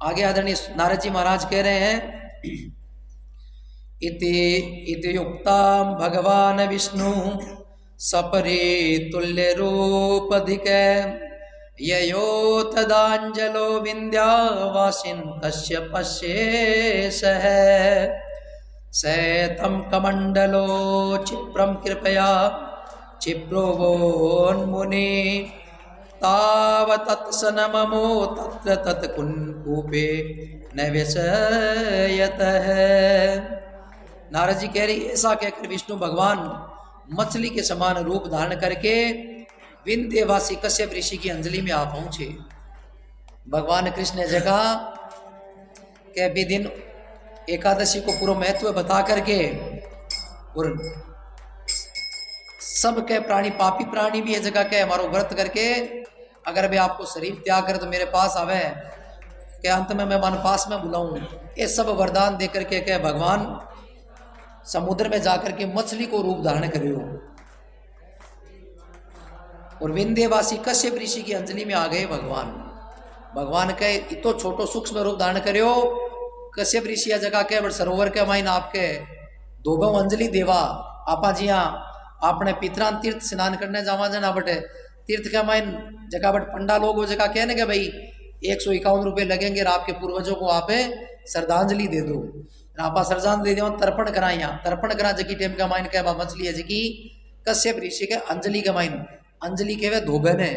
आगे आदरणीय नारद जी महाराज कह रहे हैं, इति इति युक्तां भगवान विष्णु सपरे तुल्य रूपधिक ययो तदांजलो विंध्यावासिन कश्य पश्येश है सैतं कमंडलो क्षिप्रं कृपया क्षिप्रो वोन्मुनि तावतत् स नममो तत्र तत्कूपे न व्यसयत है। नारद जी कह रही, ऐसा कहकर विष्णु भगवान मछली के समान रूप धारण करके विंध्यवासी कश्यप ऋषि की अंजलि में आ पहुंचे। भगवान कृष्ण ने कहा कि विदिन एकादशी को पूरा महत्व बता करके और सब के प्राणी पापी प्राणी भी ये जगह के हमारो व्रत करके अगर वे आपको शरीर त्याग करे तो मेरे पास आवे के अंत में मैं मन पास में बुलाऊं, ये सब वरदान देकर के कह भगवान समुद्र में जाकर के मछली को रूप धारण करियो और विंध्यवासी कश्यप ऋषि की अंजलि में आ गए। भगवान कहे इतो छोटो सूक्ष्म रूप धारण करियो। कश्यप ऋषि जगह के बड़ सरोवर के माइन आपके दोबो अंजलि देवा आपा जी अपने पितरान तीर्थ स्नान करने जावा जना बटे तीर्थ के माइन जगह बट पंडा लोग वो जगह कहने के भाई 151 रुपये लगेंगे और आपके पूर्वजों को आप श्रद्धांजलि दे दो। आपा श्रद्धांजलि दे तर्पण कराइया तर्पण करा जकी टेम का माइन कह मछली है जकी कश्यप ऋषि के अंजलि के माइन अंजलि के वे धोबे ने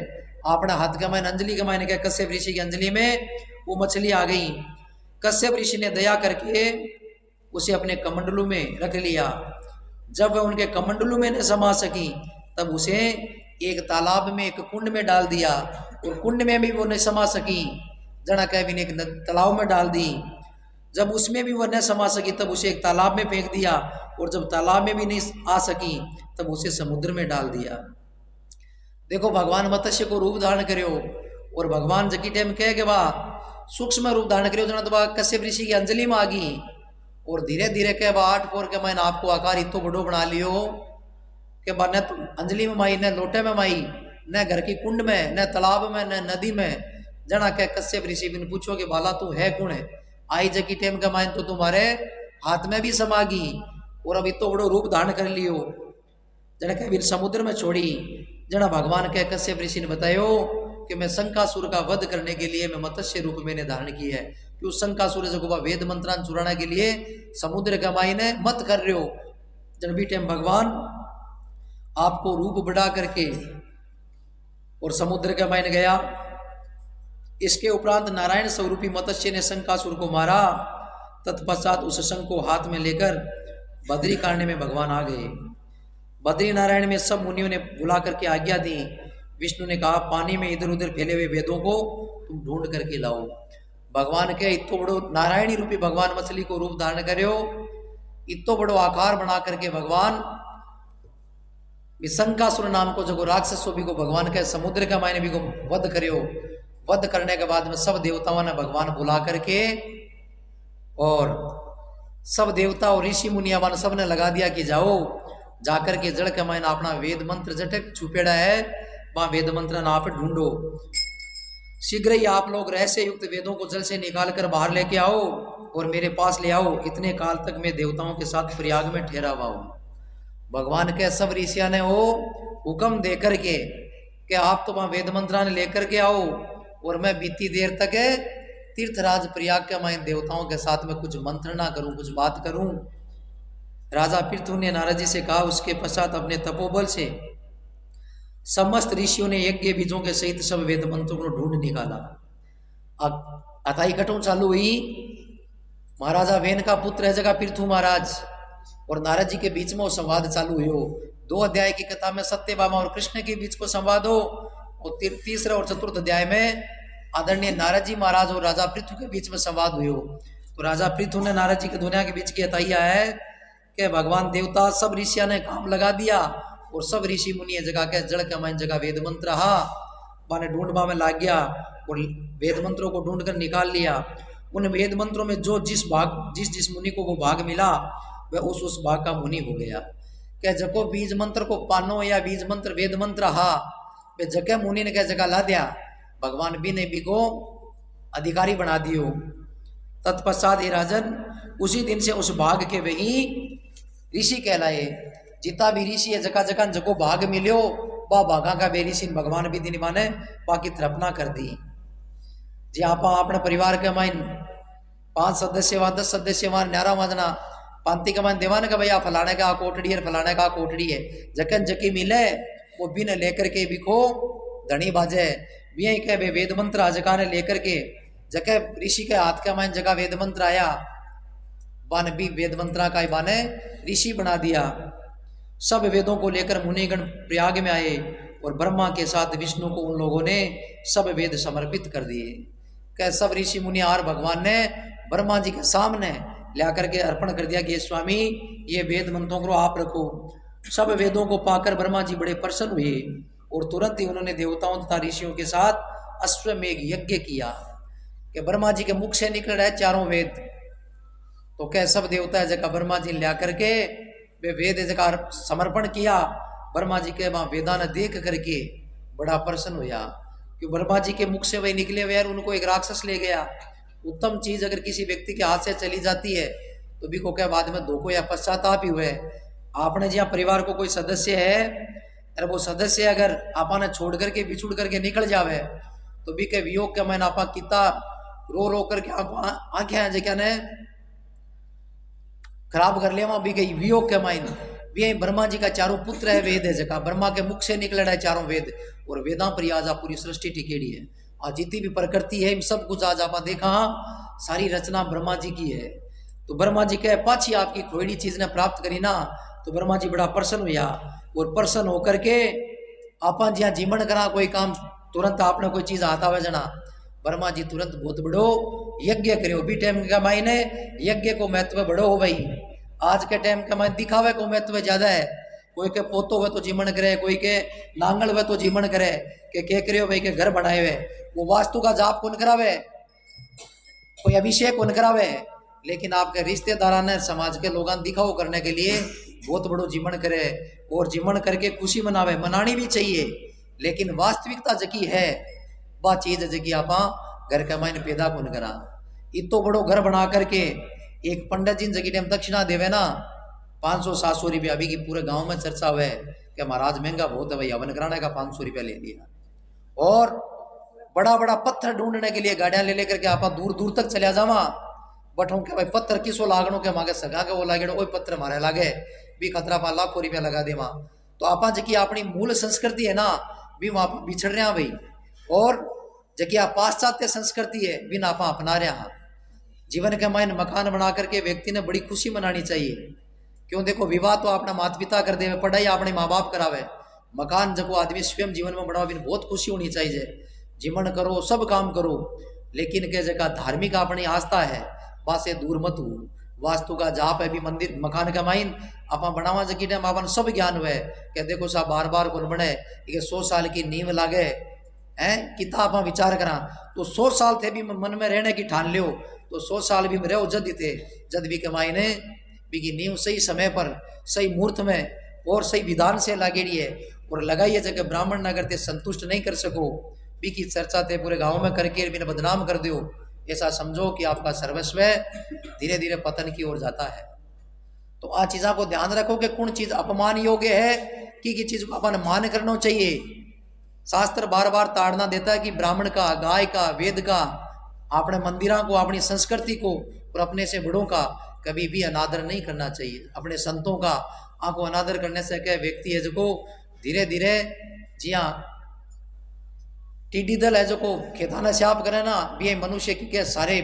अपने हाथ के माइन अंजलि के माइन कह कश्यप ऋषि की अंजलि में वो मछली आ गई। कश्यप ऋषि ने दया करके उसे अपने कमंडलू में रख लिया। जब वह उनके कमंडलू में न समा सकी तब उसे एक तालाब में एक कुंड में डाल दिया और कुंड में भी वो न समा सकी जना कह भी एक तालाब में डाल दी। जब उसमें भी वह न समा सकी तब उसे एक तालाब में फेंक दिया और जब तालाब में भी नहीं आ सकी तब उसे समुद्र में डाल दिया। देखो भगवान मत्स्य को रूप धारण करियो और भगवान जकी टाइम कह के वाह सूक्ष्म रूप धारण करियो जना तो कश्यप ऋषि की अंजलि में आ गई और धीरे धीरे कह बा 8 पोर के मैंने आपको आकार इतो बड़ो बना लियो कि बा न अंजलि में माई न लोटे में माई न घर की कुंड में न तालाब में न नदी में जना कह कश्यप ऋषि बिन पूछो कि बाला तू है कौन है आई जकी टेम का माइन तो तुम्हारे हाथ में भी समागी और अब इतो बड़ो रूप धारण कर लियो जना कह फिर समुद्र में छोड़ी। जना भगवान कह कश्यप ऋषि ने बतायो कि मैं शंकासुर का वध करने के लिए मैं मत्स्य रूप मैंने धारण की है कि उस शंकासुर जो वेद मंत्रान चुराने के लिए समुद्र का मायने मत कर रहे हो। जन भी टाइम भगवान आपको रूप बढ़ा करके और समुद्र के मायने गया। इसके उपरांत नारायण स्वरूपी मत्स्य ने शंकासुर को मारा। तत्पश्चात उस शंख को हाथ में लेकर बद्री कारण्य में भगवान आ गए। बद्री नारायण में सब मुनियों ने बुला करके आज्ञा दी। विष्णु ने कहा पानी में इधर उधर फैले हुए वेदों को तुम ढूंढ करके लाओ। भगवान के इतो बड़ो नारायणी रूपी भगवान मछली को रूप धारण करो इतो बड़ो आकार बना करके भगवान शंकासुर नाम को जो राक्षस भी को भगवान के समुद्र का मायने भी को वध करो। वध करने के बाद में सब देवताओं ने भगवान बुला करके और सब देवता और ऋषि मुनियावान सब ने लगा दिया कि जाओ जाकर के जड़ के मायने अपना वेद मंत्र जटक छुपेड़ा है वहां वेद मंत्र ना आप ढूंढो। शीघ्र ही आप लोग रहस्य युक्त वेदों को जल से निकाल कर बाहर लेके आओ और मेरे पास ले आओ। इतने काल तक मैं देवताओं के साथ प्रयाग में ठहरा हुआ हूं। भगवान के सब ऋषिया ने वो हुक्म दे करके कि आप तो वहां वेद मंत्रा ने लेकर के आओ और मैं बीती देर तक तीर्थराज प्रयाग के माइन देवताओं के साथ में कुछ मंत्रणा करूं कुछ बात करूं। राजा पृथु ने नारद जी से कहा। उसके पश्चात अपने तपोबल से समस्त ऋषियों ने यज्ञ बीजों के सहित सब वेद मंत्रों को ढूंढ निकाला। अथाई घटों चालू हुई। महाराजा वेन का पुत्र है जगह पृथु महाराज और नारद जी के बीच में वो संवाद चालू हुई। 2 अध्याय की कथा में सत्यभामा और कृष्ण के बीच को संवाद हो और तीसरे और चतुर्थ अध्याय में आदरणीय नारद जी महाराज और राजा पृथु के बीच में संवाद हुई। तो राजा पृथु ने नारद जी के दुनिया के बीच की अताइया है कि भगवान देवता सब ऋषिया ने काम लगा दिया और सब ऋषि मुनि जगह के जड़ के माइन जगह वेद मंत्र माने ढूंढवा में लाग गया और वेद मंत्रों को ढूंढ कर निकाल लिया। उन वेद मंत्रों में जो जिस मुनि को वो भाग मिला वह उस भाग का मुनि हो गया। क्या जको बीज मंत्र को पानो या बीज मंत्र वेद मंत्र वे जगह मुनि ने क्या जगह ला दिया। भगवान भी ने भी को अधिकारी बना दियो। तत्पश्चात हे राजन उसी दिन से उस भाग के वही ऋषि कहलाए। जितना भी ऋषि है जगह जगह जको भाग मिलो वह भागा का बे ऋषि भगवान भी दिन माने बाकी थरपना कर दी। जी आप अपने परिवार के माइन 5 सदस्य व 10 सदस्य व न्यारा वजना पांति के मान देवान का भैया फलाने का कोटड़ी है फलाने का कोटड़ी है जकन जकी मिले वो बिन लेकर के बिको धनी बाजे भी कह वे वेद मंत्र आजका ने लेकर के जके ऋषि के हाथ के मान जगह वेद मंत्र आया वन भी वेद मंत्रा का बाने ऋषि बना दिया। सब वेदों को लेकर मुनिगण प्रयाग में आए और ब्रह्मा के साथ विष्णु को उन लोगों ने सब वेद समर्पित कर दिए। कह सब ऋषि मुनि आर भगवान ने ब्रह्मा जी के सामने ला करके अर्पण कर दिया कि स्वामी ये वेद मंत्रों को आप रखो। सब वेदों को पाकर ब्रह्मा जी बड़े प्रसन्न हुए और तुरंत ही उन्होंने देवताओं तथा ऋषियों के साथ अश्वमेघ यज्ञ किया कि ब्रह्मा जी के मुख से निकल रहे चारों वेद। तो कह सब देवता जगह ब्रह्मा जी ला करके वे वेद जगह समर्पण किया। ब्रह्मा जी के वहां वेदा ने देख करके बड़ा प्रसन्न हुआ कि ब्रह्मा जी के मुख से वही निकले हुए उनको एक राक्षस ले गया। उत्तम चीज अगर किसी व्यक्ति के हाथ से चली जाती है तो भी को क्या बाद में धोखो या पश्चाताप ही हुए। आपने जहाँ परिवार को कोई सदस्य है अरे वो सदस्य अगर आपा ने छोड़ करके बिछुड़ करके निकल जावे तो भी के वियोग के मैंने आपा किता रो रो करके आप आंखें जगह ने खराब कर लिया भी गई वियोग के माइन भी ब्रह्मा जी का चारों पुत्र है वेद है जगह ब्रह्मा के मुख से निकल रहा है चारों वेद और वेदा पर आज पूरी सृष्टि टिकेड़ी है। आज जितनी भी प्रकृति है सब कुछ आज आप देखा सारी रचना ब्रह्मा जी की है। तो ब्रह्मा जी के पाछी आपकी खोड़ी चीज ने प्राप्त करी ना तो ब्रह्मा जी बड़ा प्रसन्न हुआ और प्रसन्न होकर के आप जहाँ जीवन करा कोई काम तुरंत आपने कोई चीज आता हुआ जना ब्रह्मा जी तुरंत बहुत बड़ो यज्ञ करो भी टाइम का मायने यज्ञ को महत्व बड़ो हो भाई। आज के टाइम का मायने दिखावे को महत्व ज्यादा है। कोई के पोतो हुए तो जीवन करे कोई के नांगल हुए तो जीवन करे के करियो भाई के घर बनाए हुए वो वास्तु का जाप कौन करावे कोई अभिषेक कौन करावे। लेकिन आपके रिश्तेदारा ने समाज के लोग दिखाओ करने के लिए बहुत बड़ो जीवन करे और जीवन करके खुशी मनावे मनानी भी चाहिए। लेकिन वास्तविकता जकी है वह चीज जकी आप घर के मायने पैदा कौन करा। इतो बड़ो घर बना करके एक पंडित जी जकी टाइम दक्षिणा देवे ना 500-700 रुपया अभी की पूरे गांव में चर्चा हुए कि महाराज महंगा बहुत है भाई हवन कराने का 500 रुपया ले लिया। और बड़ा बड़ा पत्थर ढूंढने के लिए गाड़ियां ले लेकर के आप दूर दूर तक चलिया जावा बठों के भाई पत्थर किसो लागणो के मांगे सगा के वो लागे कोई पत्थर मारे लागे भी खतरा पा लाखों रुपया लगा दे वहां। तो आप जकी अपनी मूल संस्कृति है ना भी वहां बिछड़ रहे भाई और जकी आप पाश्चात्य संस्कृति है भी ना आप अपना रहे हैं। जीवन के मायने मकान बना करके व्यक्ति ने बड़ी खुशी मनानी चाहिए। क्यों देखो विवाह तो अपना माता पिता कर दे पढ़ाई अपने माँ बाप करावे मकान जब आदमी स्वयं जीवन में बनावे बहुत खुशी होनी चाहिए। जीवन करो सब काम करो लेकिन के जगह धार्मिक अपनी आस्था है वहां से दूर मत हो। वास्तु का जाप है भी मंदिर मकान का माइन आप बनावा जगी टाइम अपन सब ज्ञान हुए क्या देखो साहब बार बार कौन बने 100 साल की नींव लागे हैं किता आप विचार करा तो 100 साल थे भी मन में रहने की ठान लियो तो 100 साल भी रहो जद ही थे जद भी कमाई ने भी की नींव सही समय पर सही मुहूर्त में और सही विधान से लागेड़ी है और लगाइए जगह ब्राह्मण नगर ते संतुष्ट नहीं कर सको भी की चर्चा थे पूरे गांव में करके भी बदनाम कर दो ऐसा समझो कि आपका सर्वस्व धीरे धीरे पतन की ओर जाता है। तो आ चीज़ों को ध्यान रखो कि कौन चीज अपमान योग्य है कि चीज को अपन मान करना चाहिए। शास्त्र बार बार ताड़ना देता है कि ब्राह्मण का गाय का वेद का अपने मंदिरों को अपनी संस्कृति को और अपने से बड़ों का कभी भी अनादर नहीं करना चाहिए। अपने संतों का आपको अनादर करने से क्या व्यक्ति है जो धीरे धीरे जी हाँ टीडी दल है जो को खेताना श्याप करे ना भी मनुष्य के सारे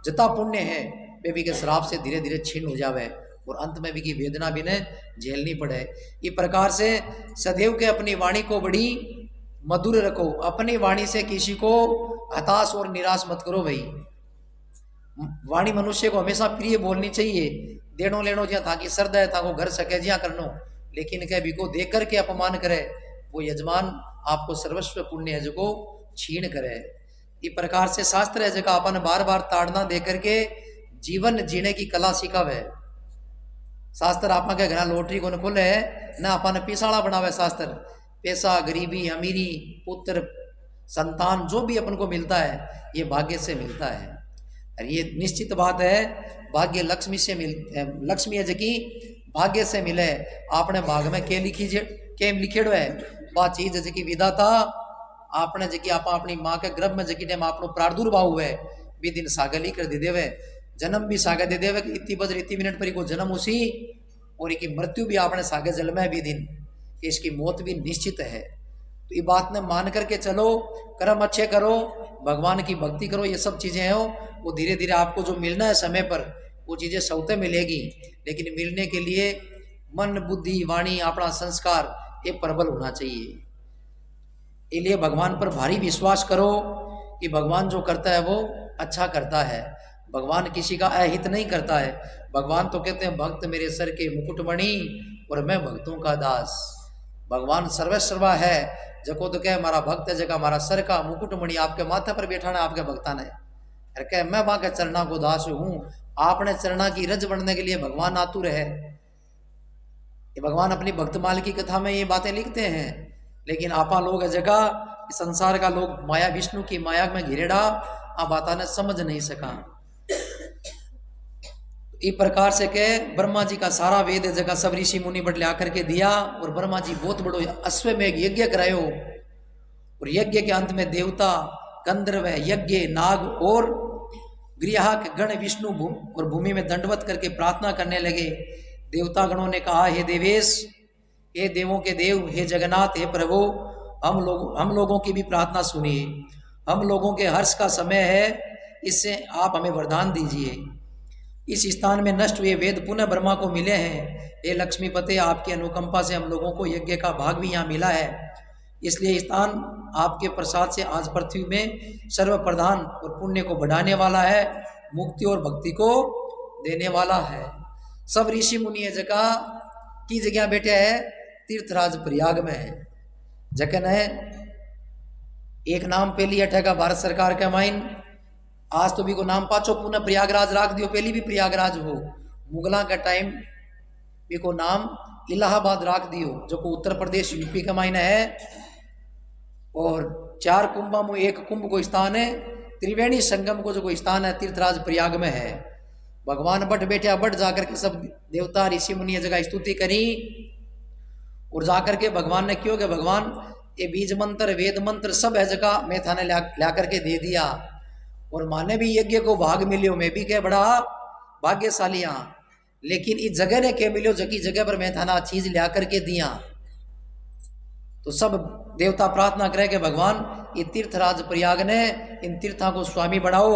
जता पुण्य है वे भी के श्राप से धीरे धीरे छीन हो जावे और अंत में भी की वेदना भी ने झेलनी पड़े। इस प्रकार से सदैव के अपनी वाणी को बड़ी मधुर रखो। अपनी वाणी से किसी को हताश और निराश मत करो भाई। वाणी मनुष्य को हमेशा प्रिय बोलनी चाहिए। देनो लेनो जहाँ ताकि श्रद्धा है ताको घर सके जहाँ करनो लेकिन कह भी को देख करके अपमान करे वो यजमान आपको सर्वस्व पुण्य है जो को छीन करे। इस प्रकार से शास्त्र है जगह अपन बार बार ताड़ना दे करके जीवन जीने की कला सिखावे। शास्त्र आप के घर लॉटरी को न खोले न अपन पिसाड़ा बनावे। शास्त्र पैसा गरीबी अमीरी पुत्र संतान जो भी अपन को मिलता है ये भाग्य से मिलता है। और ये निश्चित बात है, भाग्य लक्ष्मी से लक्ष्मी है जकी भाग्य से मिले। आपने भाग में के लिखेड़ो है बात चीज जकी विधाता आपने जकी आप अपनी माँ के गर्भ में जकी टाइम आपनो प्रादुर्भाव हुए भी दिन सागे लिख कर दे देवे, जन्म भी सागे दे देवे कि इतनी बज इतनी मिनट पर को जन्म उसी और इसकी मृत्यु भी आपने सागे जल में भी दिन, इसकी मौत भी निश्चित है। तो ये बात ने मान करके चलो, कर्म अच्छे करो, भगवान की भक्ति करो, ये सब चीज़ें हो वो धीरे धीरे आपको जो मिलना है समय पर वो चीज़ें स्वतः मिलेगी। लेकिन मिलने के लिए मन बुद्धि वाणी अपना संस्कार ये प्रबल होना चाहिए। इसलिए भगवान पर भारी विश्वास करो कि भगवान जो करता है वो अच्छा करता है। भगवान किसी का अहित नहीं करता है। भगवान तो कहते हैं भक्त मेरे सर के मुकुटमणि और मैं भक्तों का दास। भगवान सर्वस्वा है, जको तो कह हमारा भक्त है, जगह हमारा सर का मुकुटमणि आपके माथे पर बैठाना आपके भक्ता ने, अरे कह मैं वहां के चरणा को दास हूँ। आपने चरणा की रज बनने के लिए भगवान आतुर है। ये भगवान अपनी भक्तमाल की कथा में ये बातें लिखते हैं। लेकिन आपा लोग जगह संसार का लोग माया विष्णु की माया में घिरेड़ा आ बाता ने समझ नहीं सका। इस प्रकार से के ब्रह्मा जी का सारा वेद जगह सब ऋषि मुनि बट ला करके दिया और ब्रह्मा जी बहुत बड़ो अश्वमेघ यज्ञ करायो और यज्ञ के अंत में देवता गंधर्व यज्ञ नाग और गृहक गण विष्णु और भूमि में दंडवत करके प्रार्थना करने लगे। देवता गणों ने कहा हे देवेश, हे देवों के देव, हे जगन्नाथ, हे प्रभु, हम लोगों की भी प्रार्थना सुनिए। हम लोगों के हर्ष का समय है, इससे आप हमें वरदान दीजिए। इस स्थान में नष्ट हुए वेद पुनः ब्रह्मा को मिले हैं। हे लक्ष्मीपते, आपकी अनुकंपा से हम लोगों को यज्ञ का भाग भी यहाँ मिला है। इसलिए स्थान आपके प्रसाद से आज पृथ्वी में सर्व प्रधान और पुण्य को बढ़ाने वाला है, मुक्ति और भक्ति को देने वाला है। सब ऋषि मुनि जगह की जगह बैठे है तीर्थराज प्रयाग में है। जखन है एक नाम पहली अठेगा भारत सरकार के माइन, आज तो भी को नाम पाचो पुनः प्रयागराज राख दियो, पहली भी प्रयागराज हो। मुगला का टाइम भी को नाम इलाहाबाद राख दियो, जो को उत्तर प्रदेश यूपी का मायने है। और 4 कुंभों में एक कुंभ को स्थान है, त्रिवेणी संगम को जो को स्थान है तीर्थराज प्रयाग में है। भगवान बट बैठे बट जाकर के सब देवता ऋषि मुनि जगह स्तुति करी और जाकर के भगवान ने क्यों कि भगवान ये बीज मंत्र वेद मंत्र सब है जगह मैं थाने ला करके दे दिया और माने भी यज्ञ को भाग मिलियो, मैं भी क्या बड़ा भाग्यशाली हाँ। लेकिन इस जगह ने क्या मिलियो जकी जगह पर मैं थाना चीज ला करके दिया। तो सब देवता प्रार्थना करे कि भगवान ये तीर्थराज प्रयाग ने इन तीर्थों को स्वामी बनाओ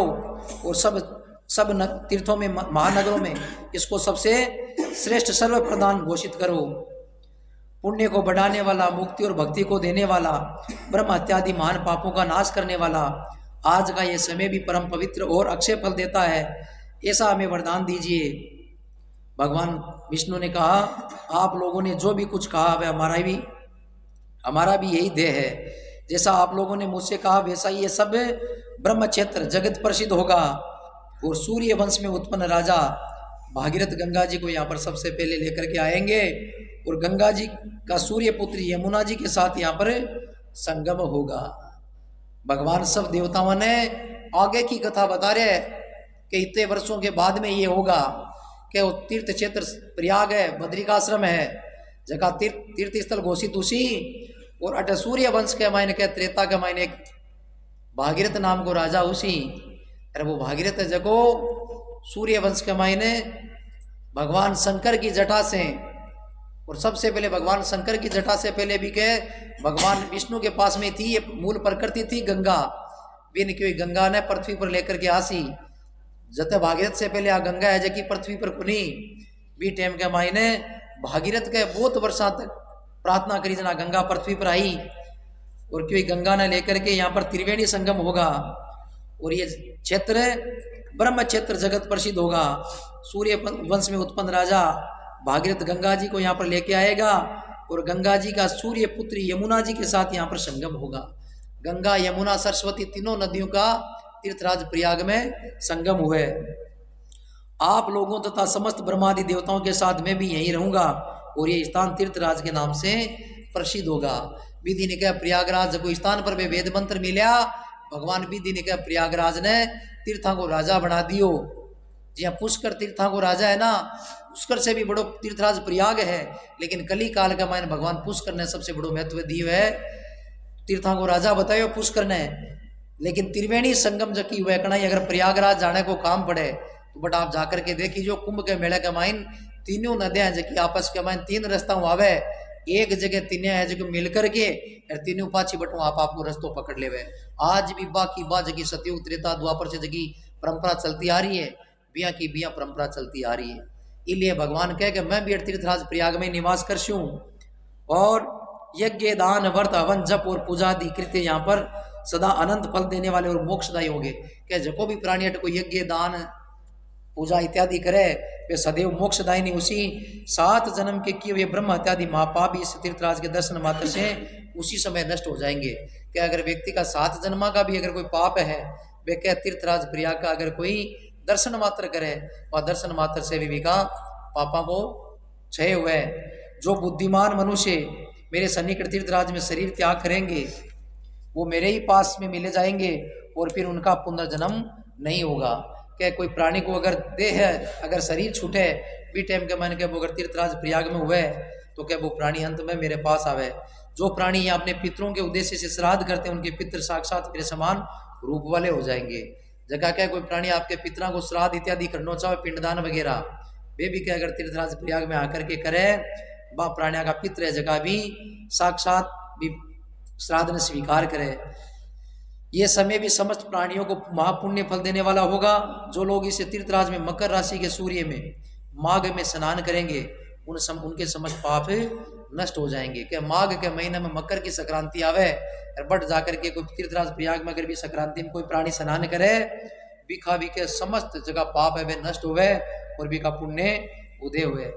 और सब तीर्थों में महानगरों में इसको सबसे श्रेष्ठ सर्व प्रधान घोषित करो। पुण्य को बढ़ाने वाला, मुक्ति और भक्ति को देने वाला, ब्रह्म इत्यादि महान पापों का नाश करने वाला, आज का ये समय भी परम पवित्र और अक्षय फल देता है, ऐसा हमें वरदान दीजिए। भगवान विष्णु ने कहा आप लोगों ने जो भी कुछ कहा वह हमारा भी यही देह है। जैसा आप लोगों ने मुझसे कहा वैसा ही ये सब ब्रह्म क्षेत्र जगत प्रसिद्ध होगा। और सूर्य वंश में उत्पन्न राजा भागीरथ गंगा जी को यहाँ पर सबसे पहले लेकर के आएंगे और गंगा जी का सूर्य पुत्री यमुना जी के साथ यहाँ पर संगम होगा। भगवान सब देवताओं ने आगे की कथा बता रहे कि इतने वर्षों के बाद में ये होगा कि वो तीर्थ क्षेत्र प्रयाग है, बद्रिकाश्रम है, जगह तीर्थ स्थल घोषित उसी और अट सूर्य वंश के मायने के त्रेता के मायने एक भागीरथ नाम को राजा उसी। अरे वो भागीरथ जगो सूर्य वंश के मायने भगवान शंकर की जटा से, और सबसे पहले भगवान शंकर की जटा से पहले भी के भगवान विष्णु के पास में थी ये मूल प्रकृति थी गंगा। बिन क्यों गंगा ने पृथ्वी पर लेकर के आसी, जते भागीरथ से पहले आ गंगा है जबकि पृथ्वी पर कुनी भी टाइम के मायने भागीरथ के बहुत वर्षों तक प्रार्थना करी जना गंगा पृथ्वी पर आई और क्यों गंगा ने लेकर के यहाँ पर त्रिवेणी संगम होगा और ये क्षेत्र ब्रह्म क्षेत्र जगत प्रसिद्ध होगा। सूर्य वंश में उत्पन्न राजा भागीरथ गंगा जी को यहाँ पर लेके आएगा और गंगा जी का सूर्य पुत्री यमुना जी के साथ यहाँ पर संगम होगा। गंगा यमुना सरस्वती तीनों नदियों का तीर्थराज प्रयाग में संगम हुए। आप लोगों तथा समस्त ब्रह्मादि देवताओं के साथ मैं भी यहीं रहूंगा और ये स्थान तीर्थराज के नाम से प्रसिद्ध होगा। विधि ने कहा प्रयागराज कोई स्थान पर वे वेद मंत्र मिला, भगवान विधि ने कहा प्रयागराज ने तीर्था को राजा बना दियो। जी हाँ, पुष्कर तीर्था को राजा है ना, पुष्कर से भी बड़ो तीर्थराज प्रयाग है, लेकिन कली काल का मायने भगवान पुष्कर ने सबसे बड़ो महत्व दियो है। तीर्था को राजा बतायो पुष्कर ने, लेकिन त्रिवेणी संगम जकी हुआ कणाई अगर प्रयागराज जाने को काम पड़े तो बट आप जाकर के देखी जो कुंभ के मेले के माइन तीनों नदियां जकी आपस के माइन तीन रास्ता आवे, एक जगह तीन है जो मिल करके और तीनों पाछी बटू आप आपको रस्तों पकड़ ले। आज भी बाकी बा जगी सतयुग त्रेता द्वापर से जगी परंपरा चलती आ रही है, बिया की बिया परंपरा चलती आ रही है। इसलिए भगवान कहे कि मैं भी तीर्थराज प्रयाग में निवास करशूँ और यज्ञ दान व्रत हवन जप और पूजा आदि कृत्य यहाँ पर सदा अनंत फल देने वाले और मोक्षदायी होंगे। क्या जको भी प्राणी को यज्ञ दान पूजा इत्यादि करे वे सदैव मोक्षदायी नहीं, उसी 7 जन्म के किए हुए ब्रह्म इत्यादि महापाप इस तीर्थराज के दर्शन मात्र से उसी समय नष्ट हो जाएंगे। क्या अगर व्यक्ति का 7 जन्मा का भी अगर कोई पाप है, वे क्या तीर्थराज प्रयाग का अगर कोई दर्शन मात्र करे और दर्शन मात्र से भी का पापा को क्षय हुए। जो बुद्धिमान मनुष्य मेरे सन्निकट तीर्थराज में शरीर त्याग करेंगे वो मेरे ही पास में मिले जाएंगे और फिर उनका पुनर्जन्म नहीं होगा। क्या कोई प्राणी को अगर देह अगर शरीर छूटे भी टाइम के मन के वो अगर तीर्थराज प्रयाग में हुए तो क्या वो प्राणी अंत में मेरे पास आवे। जो प्राणी यहाँ अपने पितरों के उद्देश्य से श्राद्ध करते हैं उनके पितृ साक्षात मेरे समान रूप वाले हो जाएंगे। जगह क्या कोई प्राणी आपके पितरों को श्राद्ध इत्यादि करना चाहे पिंडदान वगैरह, वे भी क्या अगर तीर्थराज प्रयाग में आकर के करे वह प्राणिया का पितृ जगह भी साक्षात भी श्राद्ध ने स्वीकार करे। ये समय भी समस्त प्राणियों को महापुण्य फल देने वाला होगा। जो लोग इस तीर्थराज में मकर राशि के सूर्य में माघ में स्नान करेंगे उनके समस्त पाप नष्ट हो जाएंगे। क्या माघ के महीने में मकर की संक्रांति आवे और बट जाकर के कोई तीर्थराज प्रयाग में अगर भी संक्रांति में कोई प्राणी स्नान करे बिखा भी के समस्त जगह पाप है वे नष्ट हुए और भी का पुण्य उदय हुए।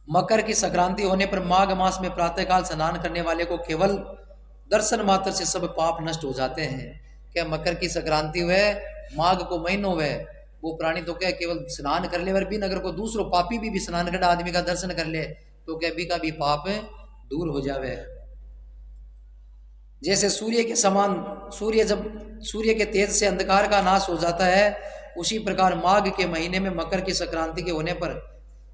मकर की संक्रांति होने पर माघ मास में प्रातःकाल स्नान करने वाले को केवल दर्शन मात्र से सब पाप नष्ट हो जाते हैं। क्या मकर की संक्रांति हुए माघ को महीनों हुए वो प्राणी तो क्या केवल स्नान कर ले बिन अगर कोई दूसरो पापी भी स्नान कर आदमी का दर्शन कर ले तो क्या भी का भी पाप दूर हो जावे। जैसे सूर्य के समान जब सूर्य के तेज से अंधकार का नाश हो जाता है उसी प्रकार माघ के महीने में मकर की संक्रांति के होने पर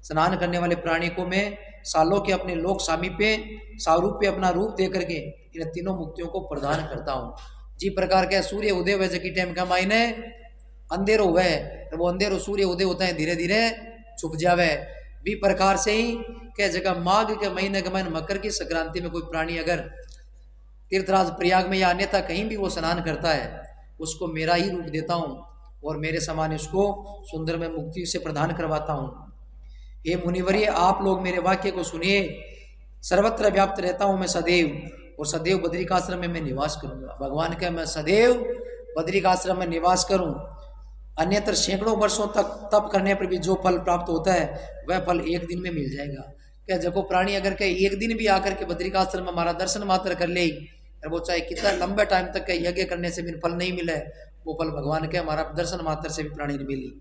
स्नान करने वाले प्राणी को मैं सालों के अपने लोक सामीप्य सारूप्य अपना रूप दे करके इन तीनों मुक्तियों को प्रदान करता हूँ। जी प्रकार के सूर्य उदय हुए जकी टाइम का मायने अंधेरो हुए तो वो अंधेरो सूर्य उदय होता है धीरे धीरे छुप जावे। भी प्रकार से ही क्या जगह माघ के महीने के मायने मकर की संक्रांति में कोई प्राणी अगर तीर्थराज प्रयाग में या अन्यथा कहीं भी वो स्नान करता है उसको मेरा ही रूप देता हूँ और मेरे समान उसको सुंदर में मुक्ति से प्रदान करवाता हूँ। हे मुनिवर्य आप लोग मेरे वाक्य को सुनिए। सर्वत्र व्याप्त रहता हूँ मैं सदैव और सदैव बद्रिकाश्रम में मैं निवास करूंगा। भगवान का मैं सदैव बद्रिकाश्रम में निवास करूं, अन्यत्र सैकड़ों वर्षों तक तप करने पर भी जो फल प्राप्त होता है वह फल एक दिन में मिल जाएगा। क्या जब प्राणी अगर के एक दिन भी आकर के बद्रिकाश्रम में हमारा दर्शन मात्र कर ले और वो चाहे कितना लंबे टाइम तक के यज्ञ करने से भी फल नहीं मिले वो फल भगवान के हमारा दर्शन मात्र से भी प्राणी ने मिली।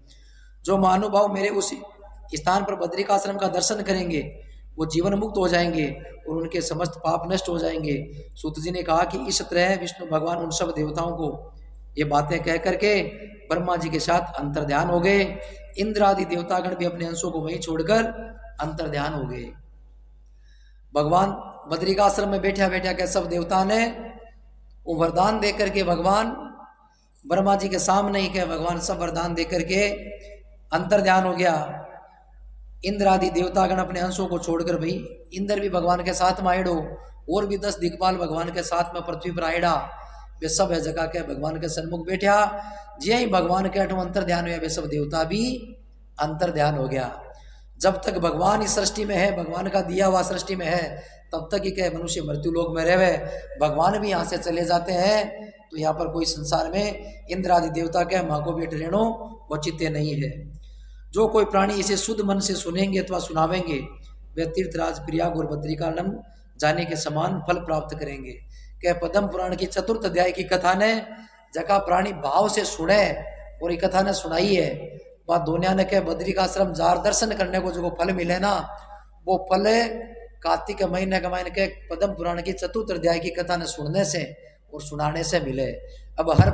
जो महानुभाव मेरे उस स्थान पर बद्रिकाश्रम का दर्शन करेंगे वो जीवन मुक्त हो जाएंगे और उनके समस्त पाप नष्ट हो जाएंगे। सूत जी ने कहा कि इस तरह विष्णु भगवान उन सब देवताओं को ये बातें कह करके ब्रह्मा जी के साथ अंतर ध्यान हो गए। इंद्र आदि देवतागण भी अपने अंशों को वहीं छोड़कर अंतर ध्यान हो गए। भगवान बद्रिकाश्रम में बैठा बैठा के सब देवता ने वो वरदान दे करके भगवान ब्रह्मा जी के सामने ही के भगवान सब वरदान दे करके अंतर ध्यान हो गया। इंद्र आदि देवतागण अपने अंशों को छोड़कर भाई इंद्र भी भगवान के साथ में आयडो और भी 10 दिक्पाल भगवान के साथ में पृथ्वी पर आयडा वे सब है जगह के भगवान के सन्मुख बैठा। जे ही भगवान के अठों अंतर ध्यान हुआ वे सब देवता भी अंतर ध्यान हो गया। जब तक भगवान इस सृष्टि में है भगवान का दिया हुआ सृष्टि में है तब तक ही क्या मनुष्य मृत्यु लोक में रहे। भगवान भी यहाँ से चले जाते हैं तो यहाँ पर कोई संसार में इंद्र आदि देवता के माँ को बैठ रहनो औचित्य नहीं है। जो कोई प्राणी इसे शुद्ध मन से सुनेंगे अथवा सुनावेंगे वे तीर्थराज प्रयाग और बद्रिकाश्रम जाने के समान फल प्राप्त करेंगे। क्या पद्म पुराण की 4th अध्याय की कथा ने जगह प्राणी भाव से सुने और ये कथा ने सुनाई है वह दुनिया ने क्या बद्रिकाश्रम जार दर्शन करने को जो फल मिले ना वो फल कार्तिक के महीने के पद्म पुराण की चतुर्थ अध्याय की कथा ने सुनने से और सुनाने से मिले। अब हर